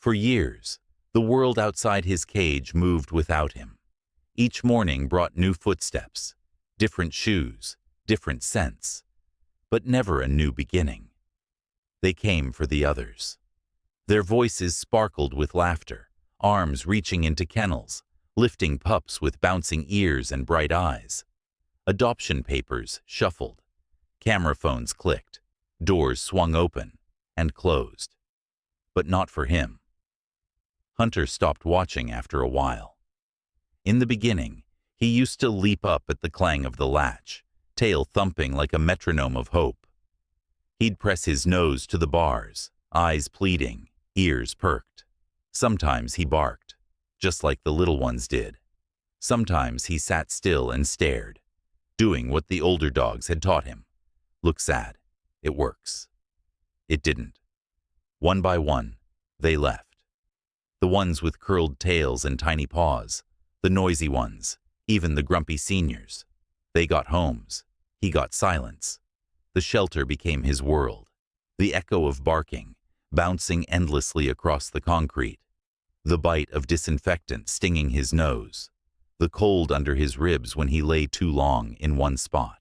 For years, the world outside his cage moved without him. Each morning brought new footsteps, different shoes, different scents, but never a new beginning. They came for the others. Their voices sparkled with laughter, arms reaching into kennels, lifting pups with bouncing ears and bright eyes. Adoption papers shuffled, camera phones clicked, doors swung open and closed. But not for him. Hunter stopped watching after a while. In the beginning, he used to leap up at the clang of the latch, tail thumping like a metronome of hope. He'd press his nose to the bars, eyes pleading, ears perked. Sometimes he barked, just like the little ones did. Sometimes he sat still and stared, doing what the older dogs had taught him. Look sad. It works. It didn't. One by one, they left. The ones with curled tails and tiny paws, the noisy ones, even the grumpy seniors. They got homes. He got silence. The shelter became his world, the echo of barking, bouncing endlessly across the concrete, the bite of disinfectant stinging his nose, the cold under his ribs when he lay too long in one spot.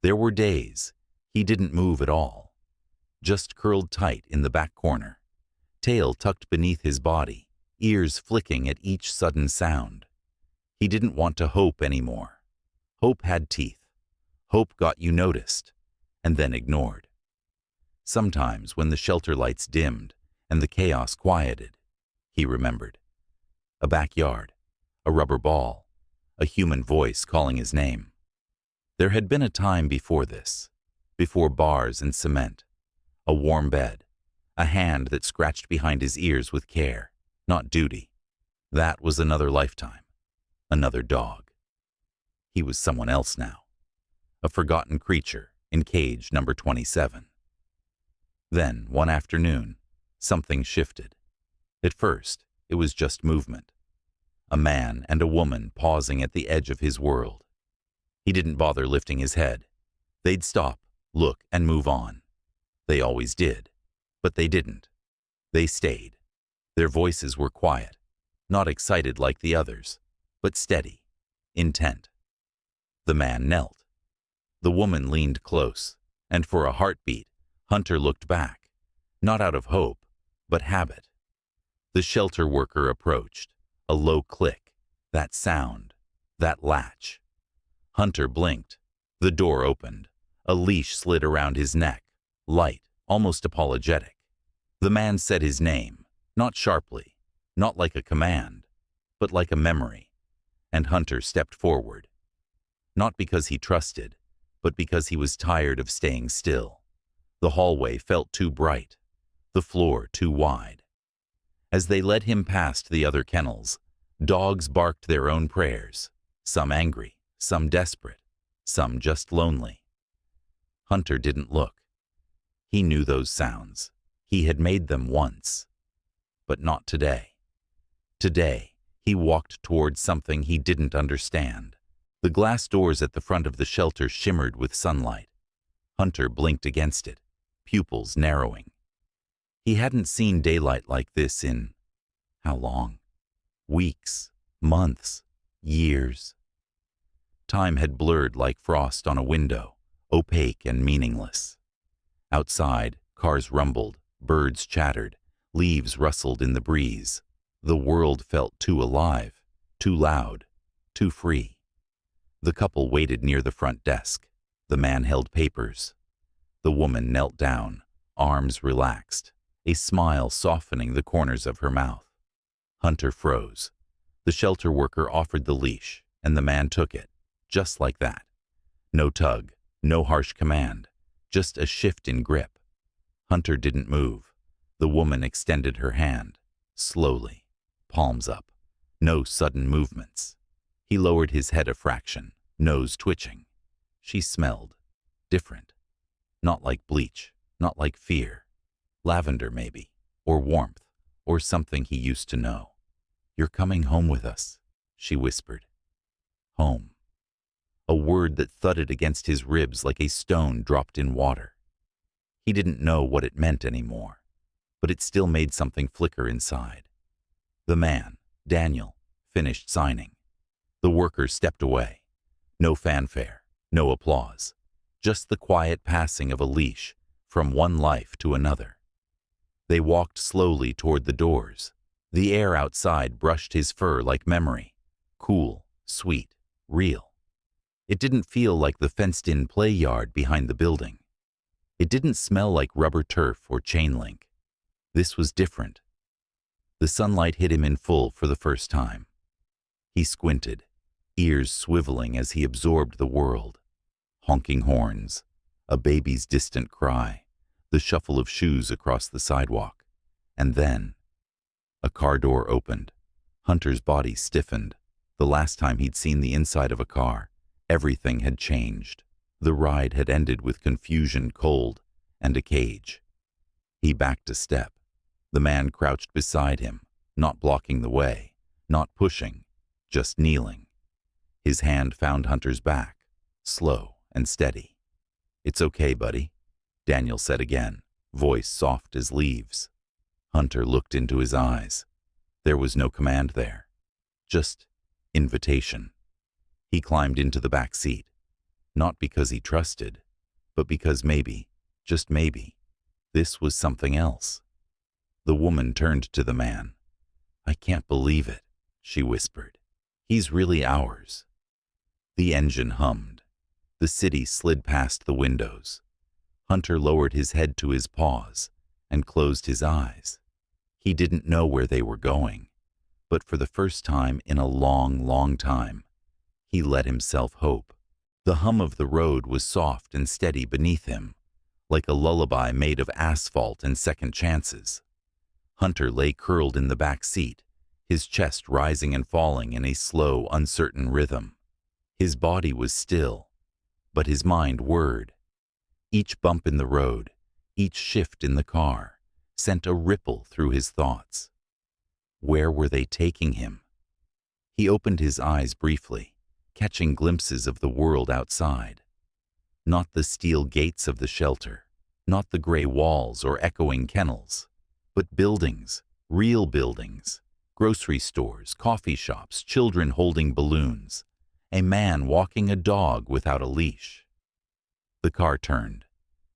There were days he didn't move at all, just curled tight in the back corner, tail tucked beneath his body, ears flicking at each sudden sound. He didn't want to hope anymore. Hope had teeth. Hope got you noticed, and then ignored. Sometimes when the shelter lights dimmed and the chaos quieted, he remembered. A backyard, a rubber ball, a human voice calling his name. There had been a time before this, before bars and cement, a warm bed, a hand that scratched behind his ears with care, not duty. That was another lifetime, another dog. He was someone else now, a forgotten creature in cage number 27. Then, one afternoon, something shifted. At first, it was just movement. A man and a woman pausing at the edge of his world. He didn't bother lifting his head. They'd stop, look, and move on. They always did, but they didn't. They stayed. Their voices were quiet, not excited like the others, but steady, intent. The man knelt. The woman leaned close, and for a heartbeat, Hunter looked back, not out of hope, but habit. The shelter worker approached, a low click, that sound, that latch. Hunter blinked. The door opened. A leash slid around his neck, light, almost apologetic. The man said his name, not sharply, not like a command, but like a memory, and Hunter stepped forward. Not because he trusted, but because he was tired of staying still. The hallway felt too bright, the floor too wide. As they led him past the other kennels, dogs barked their own prayers, some angry, some desperate, some just lonely. Hunter didn't look. He knew those sounds. He had made them once. But not today. Today, he walked towards something he didn't understand. The glass doors at the front of the shelter shimmered with sunlight. Hunter blinked against it, pupils narrowing. He hadn't seen daylight like this in, how long? Weeks, months, years. Time had blurred like frost on a window, opaque and meaningless. Outside, cars rumbled, birds chattered, leaves rustled in the breeze. The world felt too alive, too loud, too free. The couple waited near the front desk. The man held papers. The woman knelt down, arms relaxed, a smile softening the corners of her mouth. Hunter froze. The shelter worker offered the leash, and the man took it, just like that. No tug, no harsh command, just a shift in grip. Hunter didn't move. The woman extended her hand, slowly, palms up. No sudden movements. He lowered his head a fraction, nose twitching. She smelled different. Not like bleach, not like fear. Lavender, maybe, or warmth, or something he used to know. "You're coming home with us," she whispered. Home. A word that thudded against his ribs like a stone dropped in water. He didn't know what it meant anymore. but it still made something flicker inside. The man, Daniel, finished signing. The workers stepped away. No fanfare, no applause, just the quiet passing of a leash from one life to another. They walked slowly toward the doors. The air outside brushed his fur like memory, cool, sweet, real. It didn't feel like the fenced-in play yard behind the building. It didn't smell like rubber turf or chain link. This was different. The sunlight hit him in full for the first time. He squinted, ears swiveling as he absorbed the world. Honking horns, a baby's distant cry, the shuffle of shoes across the sidewalk. And then, a car door opened. Hunter's body stiffened. The last time he'd seen the inside of a car, everything had changed. The ride had ended with confusion, cold, and a cage. He backed a step. The man crouched beside him, not blocking the way, not pushing, just kneeling. His hand found Hunter's back, slow and steady. "It's okay, buddy," Daniel said again, voice soft as leaves. Hunter looked into his eyes. There was no command there, just invitation. He climbed into the back seat, not because he trusted, but because maybe, just maybe, this was something else. The woman turned to the man. "I can't believe it," she whispered. "He's really ours." The engine hummed. The city slid past the windows. Hunter lowered his head to his paws and closed his eyes. He didn't know where they were going, but for the first time in a long, long time, he let himself hope. The hum of the road was soft and steady beneath him, like a lullaby made of asphalt and second chances. Hunter lay curled in the back seat, his chest rising and falling in a slow, uncertain rhythm. His body was still, but his mind whirred. Each bump in the road, each shift in the car, sent a ripple through his thoughts. Where were they taking him? He opened his eyes briefly, catching glimpses of the world outside. Not the steel gates of the shelter, not the gray walls or echoing kennels, but buildings, real buildings, grocery stores, coffee shops, children holding balloons, a man walking a dog without a leash. The car turned.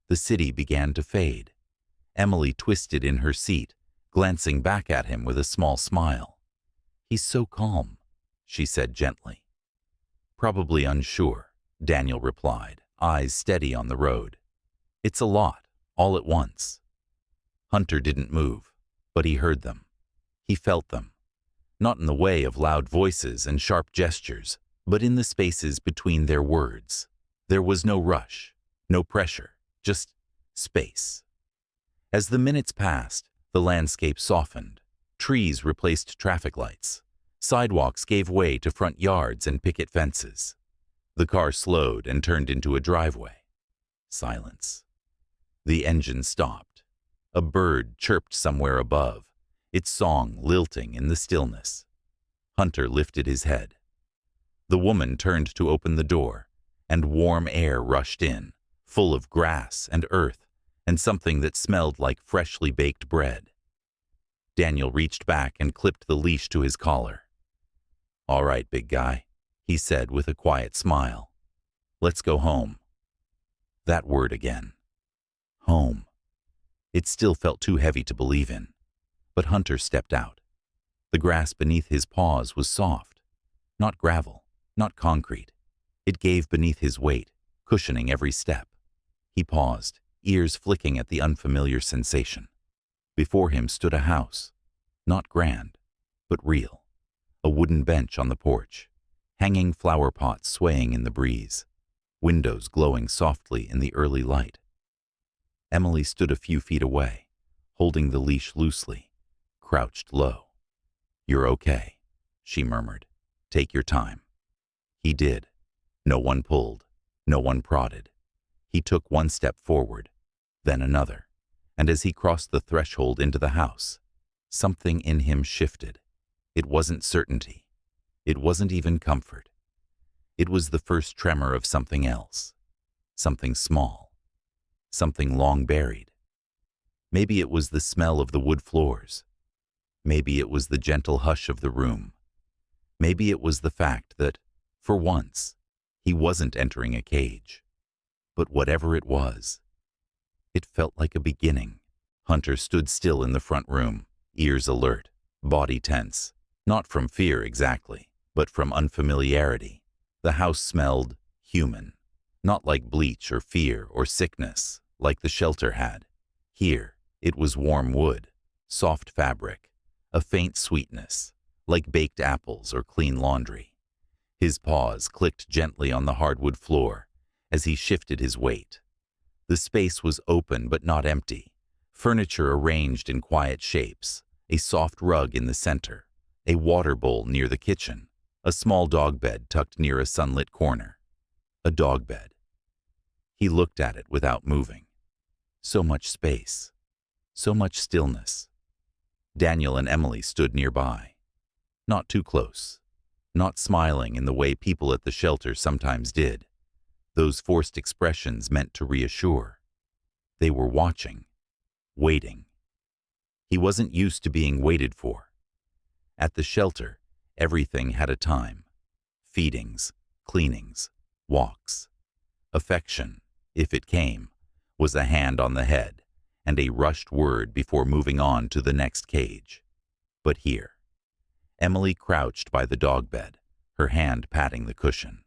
The city began to fade. Emily twisted in her seat, glancing back at him with a small smile. "He's so calm," she said gently. "Probably unsure," Daniel replied, eyes steady on the road. "It's a lot, all at once." Hunter didn't move, but he heard them. He felt them, not in the way of loud voices and sharp gestures, but in the spaces between their words. There was no rush, no pressure, just space. As the minutes passed, the landscape softened. Trees replaced traffic lights. Sidewalks gave way to front yards and picket fences. The car slowed and turned into a driveway. Silence. The engine stopped. A bird chirped somewhere above, its song lilting in the stillness. Hunter lifted his head. The woman turned to open the door, and warm air rushed in, full of grass and earth and something that smelled like freshly baked bread. Daniel reached back and clipped the leash to his collar. "All right, big guy," he said with a quiet smile. "Let's go home." That word again. Home. It still felt too heavy to believe in, but Hunter stepped out. The grass beneath his paws was soft, not gravel, not concrete. It gave beneath his weight, cushioning every step. He paused, ears flicking at the unfamiliar sensation. Before him stood a house, not grand, but real. A wooden bench on the porch, hanging flower pots swaying in the breeze, windows glowing softly in the early light. Emily stood a few feet away, holding the leash loosely, crouched low. "You're okay," she murmured. "Take your time." He did. No one pulled, no one prodded. He took one step forward, then another, and as he crossed the threshold into the house, something in him shifted. It wasn't certainty. It wasn't even comfort. It was the first tremor of something else, something small, something long buried. Maybe it was the smell of the wood floors. Maybe it was the gentle hush of the room. Maybe it was the fact that, for once, he wasn't entering a cage. But whatever it was, it felt like a beginning. Hunter stood still in the front room, ears alert, body tense, not from fear exactly, but from unfamiliarity. The house smelled human, not like bleach or fear or sickness, like the shelter had. Here, it was warm wood, soft fabric, a faint sweetness, like baked apples or clean laundry. His paws clicked gently on the hardwood floor as he shifted his weight. The space was open but not empty, furniture arranged in quiet shapes, a soft rug in the center, a water bowl near the kitchen, a small dog bed tucked near a sunlit corner. A dog bed. He looked at it without moving. So much space, so much stillness. Daniel and Emily stood nearby. Not too close, not smiling in the way people at the shelter sometimes did. Those forced expressions meant to reassure. They were watching, waiting. He wasn't used to being waited for. At the shelter, everything had a time. Feedings, cleanings, walks. Affection, if it came, was a hand on the head and a rushed word before moving on to the next cage. But here, Emily crouched by the dog bed, her hand patting the cushion.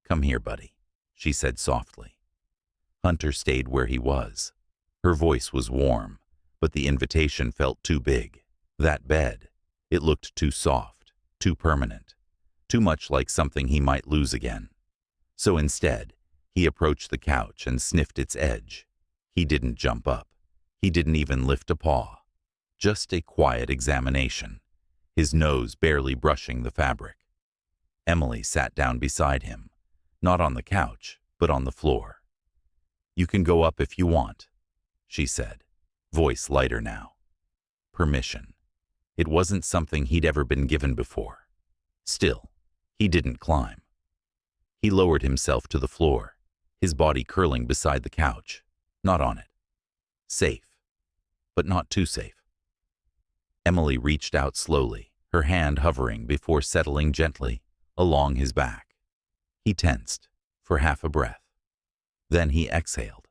"Come here, buddy," she said softly. Hunter stayed where he was. Her voice was warm, but the invitation felt too big. That bed, it looked too soft, too permanent, too much like something he might lose again. So instead, he approached the couch and sniffed its edge. He didn't jump up. He didn't even lift a paw. Just a quiet examination, his nose barely brushing the fabric. Emily sat down beside him, not on the couch, but on the floor. "You can go up if you want," she said, voice lighter now. Permission. It wasn't something he'd ever been given before. Still, he didn't climb. He lowered himself to the floor, his body curling beside the couch, not on it. Safe, but not too safe. Emily reached out slowly, her hand hovering before settling gently along his back. He tensed for half a breath. Then he exhaled.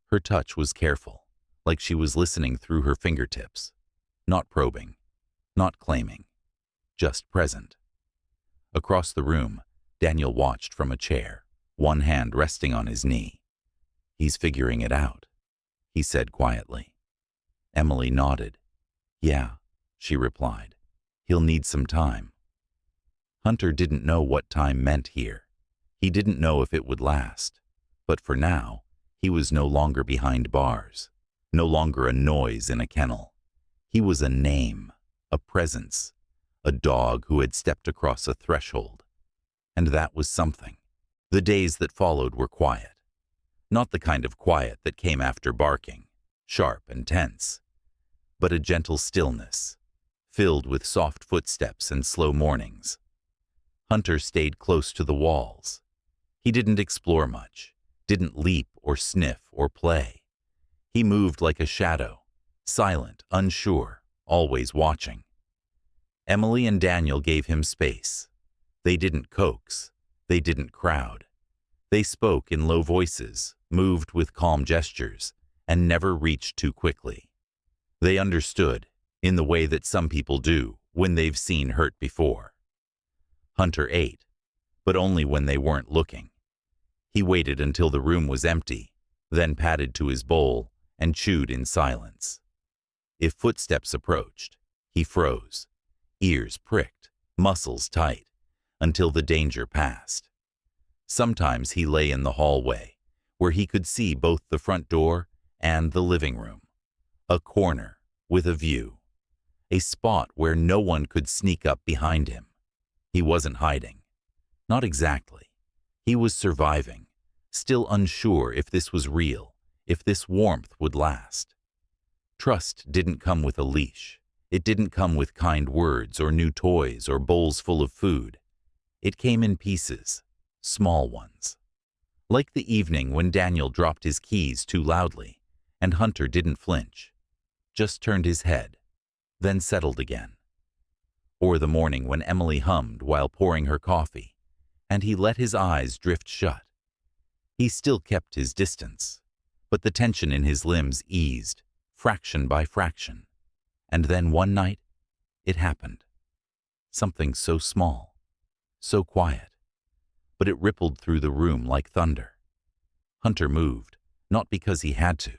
Her touch was careful, like she was listening through her fingertips, not probing, not claiming, just present. Across the room, Daniel watched from a chair, one hand resting on his knee. "He's figuring it out," he said quietly. Emily nodded. "Yeah," she replied. "He'll need some time." Hunter didn't know what time meant here. He didn't know if it would last. But for now, he was no longer behind bars, no longer a noise in a kennel. He was a name, a presence, a dog who had stepped across a threshold. And that was something. The days that followed were quiet. Not the kind of quiet that came after barking, sharp and tense, but a gentle stillness, filled with soft footsteps and slow mornings. Hunter stayed close to the walls. He didn't explore much, didn't leap or sniff or play. He moved like a shadow, silent, unsure, always watching. Emily and Daniel gave him space. They didn't coax. They didn't crowd. They spoke in low voices, moved with calm gestures, and never reached too quickly. They understood, in the way that some people do when they've seen hurt before. Hunter ate, but only when they weren't looking. He waited until the room was empty, then padded to his bowl and chewed in silence. If footsteps approached, he froze, ears pricked, muscles tight, until the danger passed. Sometimes he lay in the hallway, where he could see both the front door and the living room. A corner with a view. A spot where no one could sneak up behind him. He wasn't hiding. Not exactly. He was surviving, still unsure if this was real, if this warmth would last. Trust didn't come with a leash. It didn't come with kind words or new toys or bowls full of food. It came in pieces, small ones. Like the evening when Daniel dropped his keys too loudly, and Hunter didn't flinch, just turned his head, then settled again. Or the morning when Emily hummed while pouring her coffee, and he let his eyes drift shut. He still kept his distance, but the tension in his limbs eased, fraction by fraction. And then one night, it happened. Something so small, so quiet, but it rippled through the room like thunder. Hunter moved, not because he had to,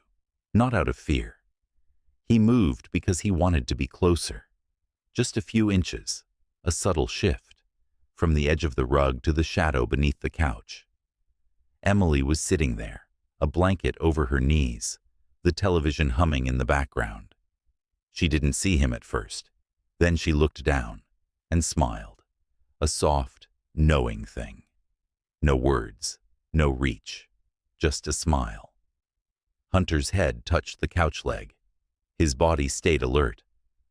not out of fear. He moved because he wanted to be closer. Just a few inches, a subtle shift, from the edge of the rug to the shadow beneath the couch. Emily was sitting there, a blanket over her knees, the television humming in the background. She didn't see him at first. Then she looked down and smiled, a soft, knowing thing. No words, no reach, just a smile. Hunter's head touched the couch leg. His body stayed alert,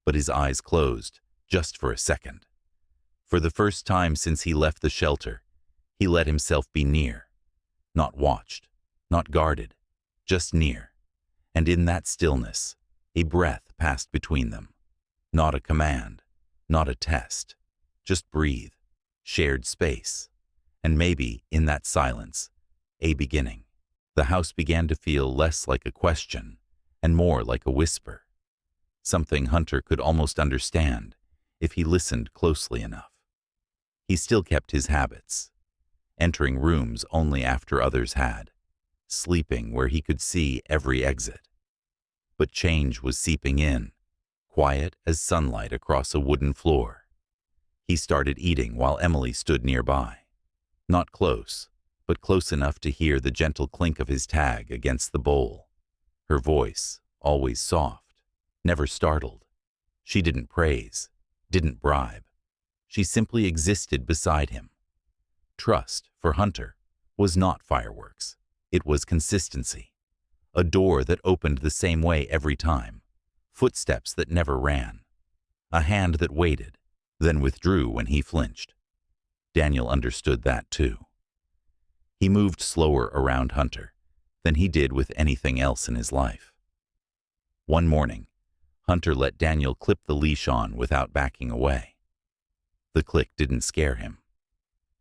but his eyes closed, just for a second. For the first time since he left the shelter, he let himself be near. Not watched, not guarded, just near. And in that stillness, a breath passed between them. Not a command, not a test. Just breathe, shared space. And maybe, in that silence, a beginning. The house began to feel less like a question and more like a whisper. Something Hunter could almost understand if he listened closely enough. He still kept his habits, entering rooms only after others had, sleeping where he could see every exit. But change was seeping in, quiet as sunlight across a wooden floor. He started eating while Emily stood nearby. Not close, but close enough to hear the gentle clink of his tag against the bowl. Her voice, always soft, never startled. She didn't praise, didn't bribe. She simply existed beside him. Trust, for Hunter, was not fireworks. It was consistency. A door that opened the same way every time. Footsteps that never ran. A hand that waited, then withdrew when he flinched. Daniel understood that too. He moved slower around Hunter than he did with anything else in his life. One morning, Hunter let Daniel clip the leash on without backing away. The click didn't scare him.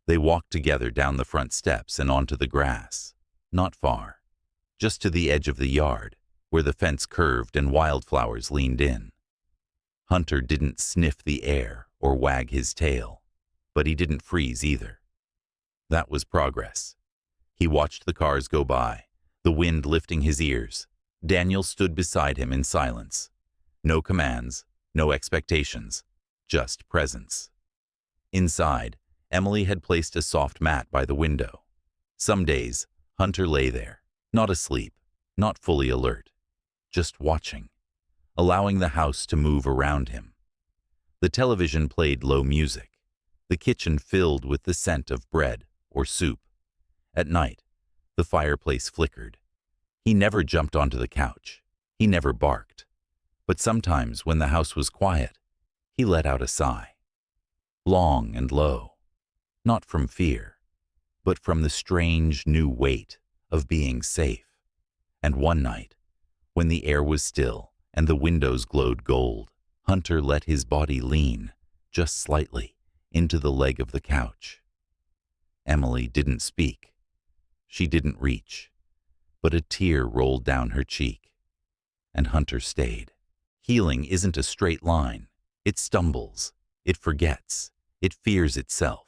They walked together down the front steps and onto the grass, not far, just to the edge of the yard, where the fence curved and wildflowers leaned in. Hunter didn't sniff the air or wag his tail, but he didn't freeze either. That was progress. He watched the cars go by, the wind lifting his ears. Daniel stood beside him in silence. No commands, no expectations, just presence. Inside, Emily had placed a soft mat by the window. Some days, Hunter lay there, not asleep, not fully alert, just watching, allowing the house to move around him. The television played low music, the kitchen filled with the scent of bread or soup. At night, the fireplace flickered. He never jumped onto the couch. He never barked. But sometimes when the house was quiet, he let out a sigh. Long and low. Not from fear, but from the strange new weight of being safe. And one night, when the air was still and the windows glowed gold, Hunter let his body lean, just slightly, into the leg of the couch. Emily didn't speak. She didn't reach, but a tear rolled down her cheek. And Hunter stayed. Healing isn't a straight line. It stumbles. It forgets. It fears itself.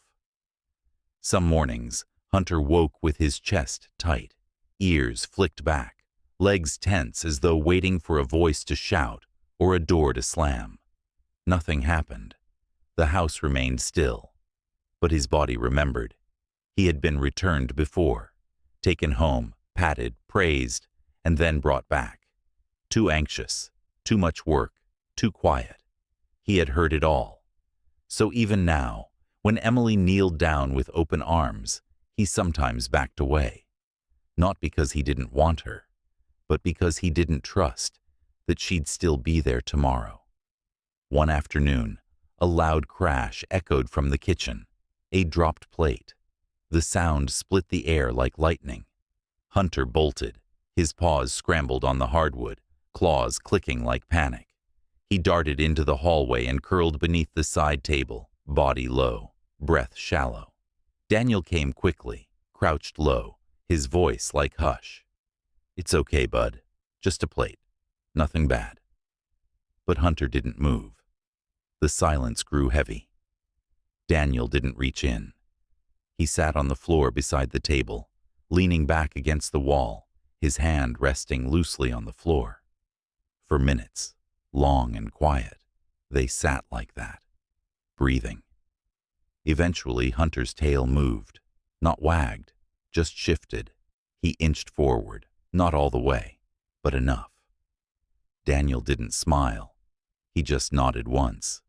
Some mornings, Hunter woke with his chest tight, ears flicked back, legs tense as though waiting for a voice to shout or a door to slam. Nothing happened. The house remained still. But his body remembered. He had been returned before, taken home, patted, praised, and then brought back. Too anxious, too much work, too quiet. He had heard it all. So even now, when Emily kneeled down with open arms, he sometimes backed away. Not because he didn't want her, but because he didn't trust that she'd still be there tomorrow. One afternoon, a loud crash echoed from the kitchen, a dropped plate. The sound split the air like lightning. Hunter bolted, his paws scrambled on the hardwood, claws clicking like panic. He darted into the hallway and curled beneath the side table, body low, breath shallow. Daniel came quickly, crouched low, his voice like hush. "It's okay, bud. Just a plate. Nothing bad." But Hunter didn't move. The silence grew heavy. Daniel didn't reach in. He sat on the floor beside the table, leaning back against the wall, his hand resting loosely on the floor. For minutes, long and quiet, they sat like that, breathing. Eventually, Hunter's tail moved, not wagged, just shifted. He inched forward, not all the way, but enough. Daniel didn't smile. He just nodded once.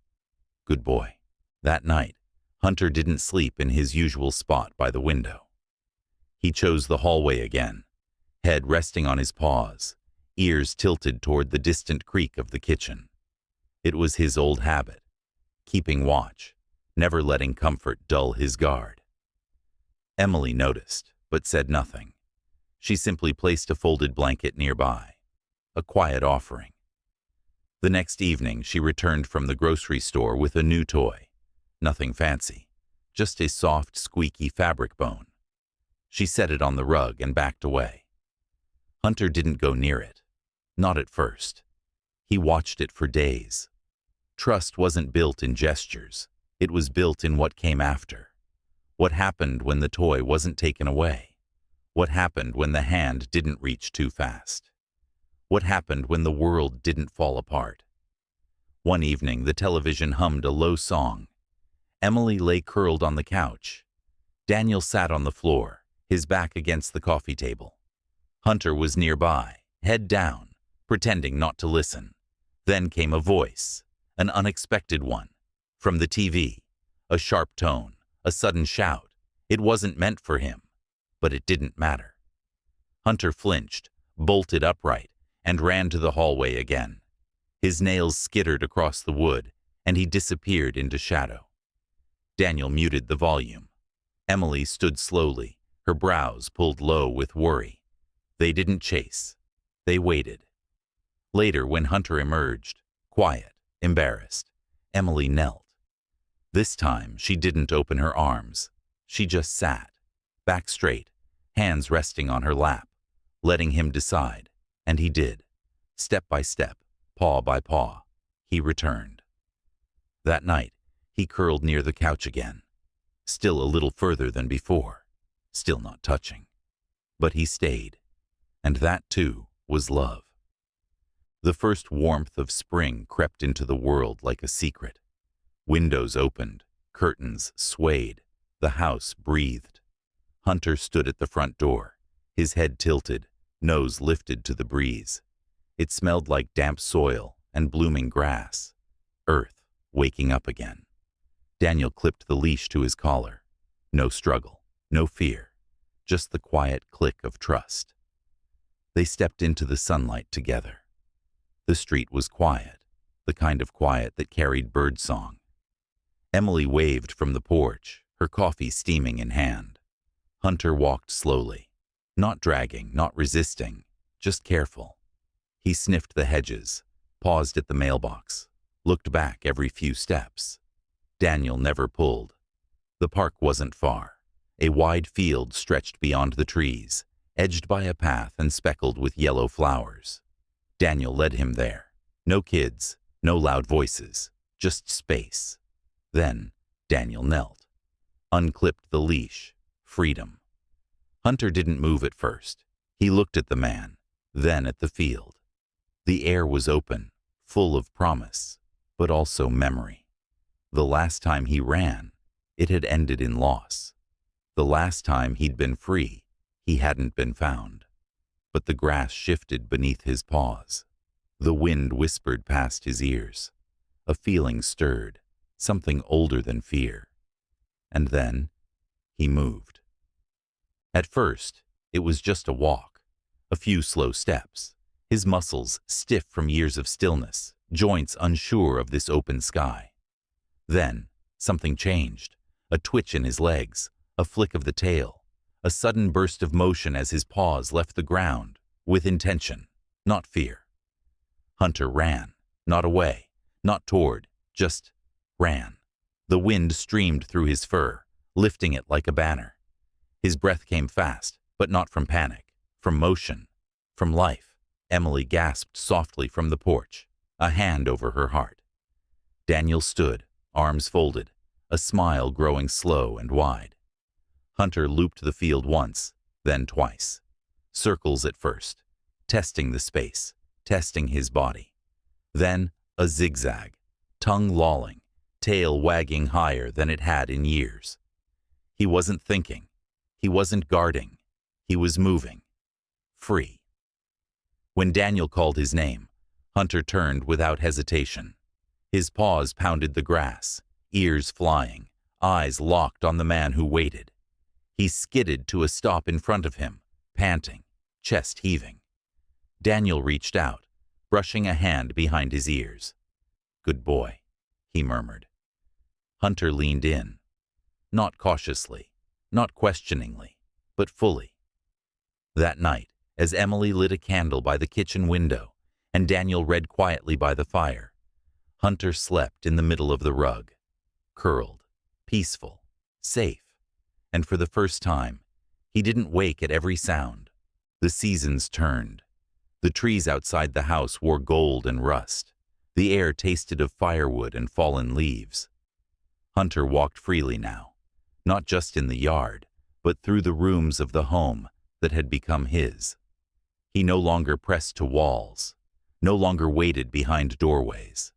Good boy. That night, Hunter didn't sleep in his usual spot by the window. He chose the hallway again, head resting on his paws, ears tilted toward the distant creak of the kitchen. It was his old habit, keeping watch, never letting comfort dull his guard. Emily noticed, but said nothing. She simply placed a folded blanket nearby, a quiet offering. The next evening, she returned from the grocery store with a new toy. Nothing fancy, just a soft, squeaky fabric bone. She set it on the rug and backed away. Hunter didn't go near it. Not at first. He watched it for days. Trust wasn't built in gestures. It was built in what came after. What happened when the toy wasn't taken away? What happened when the hand didn't reach too fast? What happened when the world didn't fall apart? One evening, the television hummed a low song. Emily lay curled on the couch. Daniel sat on the floor, his back against the coffee table. Hunter was nearby, head down, pretending not to listen. Then came a voice, an unexpected one. From the TV, a sharp tone, a sudden shout. It wasn't meant for him, but it didn't matter. Hunter flinched, bolted upright, and ran to the hallway again. His nails skittered across the wood, and he disappeared into shadow. Daniel muted the volume. Emily stood slowly, her brows pulled low with worry. They didn't chase. They waited. Later, when Hunter emerged, quiet, embarrassed, Emily knelt. This time, she didn't open her arms. She just sat, back straight, hands resting on her lap, letting him decide. And he did. Step by step, paw by paw, he returned. That night, he curled near the couch again, still a little further than before, still not touching. But he stayed, and that, too, was love. The first warmth of spring crept into the world like a secret. Windows opened, curtains swayed, the house breathed. Hunter stood at the front door, his head tilted, nose lifted to the breeze. It smelled like damp soil and blooming grass, earth waking up again. Daniel clipped the leash to his collar. No struggle, no fear, just the quiet click of trust. They stepped into the sunlight together. The street was quiet, the kind of quiet that carried birdsong. Emily waved from the porch, her coffee steaming in hand. Hunter walked slowly. Not dragging, not resisting, just careful. He sniffed the hedges, paused at the mailbox, looked back every few steps. Daniel never pulled. The park wasn't far. A wide field stretched beyond the trees, edged by a path and speckled with yellow flowers. Daniel led him there. No kids, no loud voices, just space. Then Daniel knelt, unclipped the leash, freedom. Hunter didn't move at first. He looked at the man, then at the field. The air was open, full of promise, but also memory. The last time he ran, it had ended in loss. The last time he'd been free, he hadn't been found. But the grass shifted beneath his paws. The wind whispered past his ears. A feeling stirred, something older than fear. And then, he moved. At first, it was just a walk, a few slow steps, his muscles stiff from years of stillness, joints unsure of this open sky. Then, something changed, a twitch in his legs, a flick of the tail, a sudden burst of motion as his paws left the ground, with intention, not fear. Hunter ran, not away, not toward, just ran. The wind streamed through his fur, lifting it like a banner. His breath came fast, but not from panic, from motion, from life. Emily gasped softly from the porch, a hand over her heart. Daniel stood, arms folded, a smile growing slow and wide. Hunter looped the field once, then twice. Circles at first, testing the space, testing his body. Then a zigzag, tongue lolling, tail wagging higher than it had in years. He wasn't thinking. He wasn't guarding. He was moving. Free. When Daniel called his name, Hunter turned without hesitation. His paws pounded the grass, ears flying, eyes locked on the man who waited. He skidded to a stop in front of him, panting, chest heaving. Daniel reached out, brushing a hand behind his ears. "Good boy," he murmured. Hunter leaned in, not cautiously, not questioningly, but fully. That night, as Emily lit a candle by the kitchen window and Daniel read quietly by the fire, Hunter slept in the middle of the rug, curled, peaceful, safe, and for the first time, he didn't wake at every sound. The seasons turned. The trees outside the house wore gold and rust. The air tasted of firewood and fallen leaves. Hunter walked freely now, not just in the yard, but through the rooms of the home that had become his. He no longer pressed to walls, no longer waited behind doorways.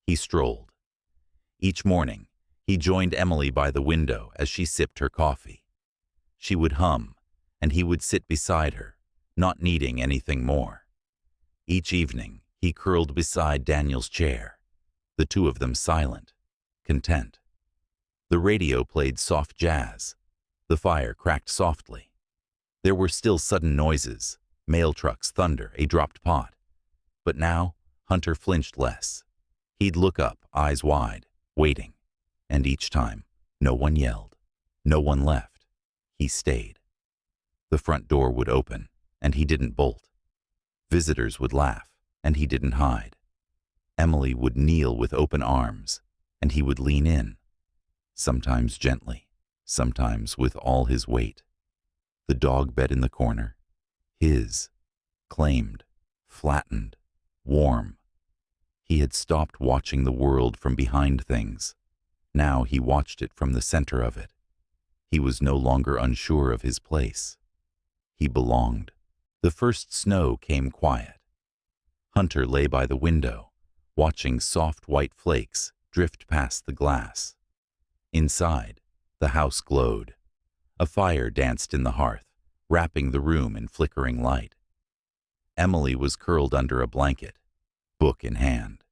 He strolled. Each morning, he joined Emily by the window as she sipped her coffee. She would hum, and he would sit beside her, not needing anything more. Each evening, he curled beside Daniel's chair, the two of them silent, content. The radio played soft jazz. The fire cracked softly. There were still sudden noises, mail trucks, thunder, a dropped pot. But now, Hunter flinched less. He'd look up, eyes wide, waiting. And each time, no one yelled. No one left. He stayed. The front door would open, and he didn't bolt. Visitors would laugh, and he didn't hide. Emily would kneel with open arms, and he would lean in, sometimes gently, sometimes with all his weight. The dog bed in the corner, his, claimed, flattened, warm. He had stopped watching the world from behind things. Now he watched it from the center of it. He was no longer unsure of his place. He belonged. The first snow came quiet. Hunter lay by the window, watching soft white flakes drift past the glass. Inside, the house glowed. A fire danced in the hearth, wrapping the room in flickering light. Emily was curled under a blanket, book in hand.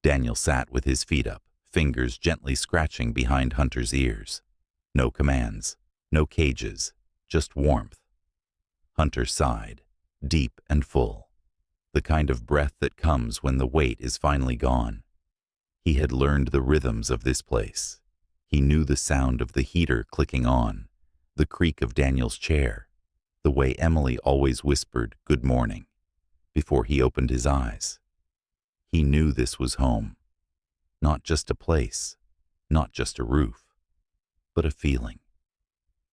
Daniel sat with his feet up, fingers gently scratching behind Hunter's ears. No commands, no cages, just warmth. Hunter sighed, deep and full, the kind of breath that comes when the weight is finally gone. He had learned the rhythms of this place. He knew the sound of the heater clicking on, the creak of Daniel's chair, the way Emily always whispered "good morning" before he opened his eyes. He knew this was home. Not just a place, not just a roof, but a feeling.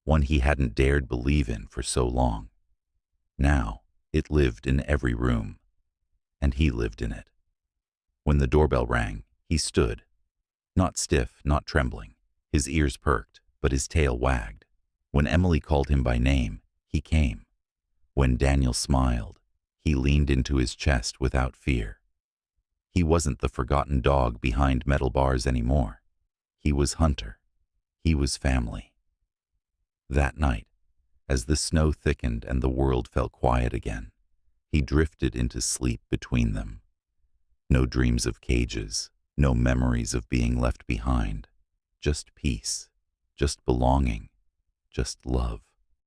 One he hadn't dared believe in for so long. Now, it lived in every room, and he lived in it. When the doorbell rang, he stood, not stiff, not trembling. His ears perked, but his tail wagged. When Emily called him by name, he came. When Daniel smiled, he leaned into his chest without fear. He wasn't the forgotten dog behind metal bars anymore. He was Hunter. He was family. That night, as the snow thickened and the world fell quiet again, he drifted into sleep between them. No dreams of cages, no memories of being left behind. Just peace, just belonging, just love.